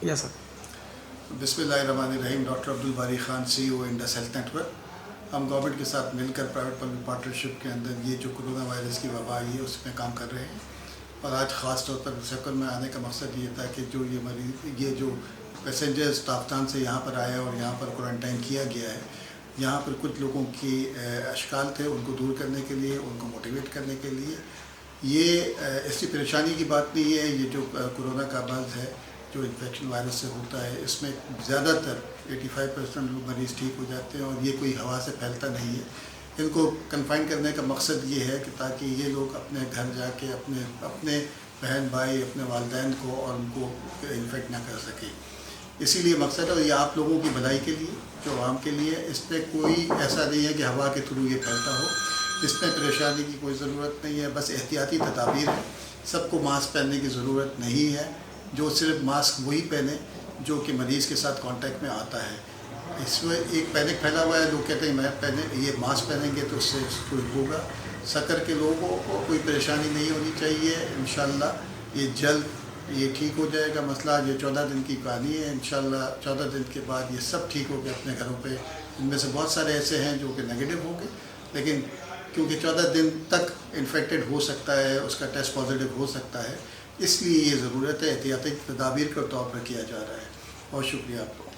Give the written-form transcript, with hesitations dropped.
Yes sir. बिस्मिल्लाहिर्रहमानिर्रहीम। Doctor Abdul बारी Khan, CEO Indus health network. हम गवर्नमेंट के साथ मिलकर प्राइवेट पब्लिक पार्टनरशिप के अंदर ये जो कोरोना वायरस की वबा आई है उसमें काम कर रहे हैं। और आज ख़ास तौर पर सर्कल में आने का मकसद ये था कि जो ये जो पैसेंजर्स पाकिस्तान से यहाँ पर आए और यहाँ पर क्वारंटाइन किया गया है, यहाँ पर कुछ लोगों की अशकाल थे, उनको दूर करने के लिए, उनको मोटिवेट करने के लिए। ये ऐसी परेशानी की बात नहीं है। ये जो कोरोना का मर्ज़ है जो इन्फेक्शन वायरस से होता है, इसमें ज़्यादातर 85% लोग मरीज़ ठीक हो जाते हैं और ये कोई हवा से फैलता नहीं है। इनको कन्फाइन करने का मकसद ये है कि ताकि ये लोग अपने घर जाके अपने बहन भाई, अपने वालिदैन को और उनको इन्फेक्ट ना कर सकें। इसीलिए मकसद है, और ये आप लोगों की भलाई के लिए, जो आवाम के लिए। इस पर कोई ऐसा नहीं है कि हवा के थ्रू ये फैलता हो। इसमें परेशानी की कोई ज़रूरत नहीं है, बस एहतियाती तदाबीर है। सबको मास्क पहनने की ज़रूरत नहीं है। जो सिर्फ मास्क वही पहने जो कि मरीज़ के साथ कांटेक्ट में आता है। इसमें एक पैनिक फैला हुआ है, लोग कहते हैं मैं ये मास्क पहनेंगे तो उससे कोई होगा। शक्कर के लोगों को कोई परेशानी नहीं होनी चाहिए। इंशाल्लाह ये जल्द ये ठीक हो जाएगा मसला। ये 14 दिन की कहानी है। इंशाल्लाह 14 दिन के बाद ये सब ठीक हो गए अपने घरों पे। इनमें से बहुत सारे ऐसे हैं जो कि नेगेटिव हो गए, लेकिन क्योंकि 14 दिन तक इन्फेक्टेड हो सकता है, उसका टेस्ट पॉजिटिव हो सकता है, इसलिए ये ज़रूरत है एहतियाती तदाबीर के तौर पर किया जा रहा है। बहुत शुक्रिया आपको।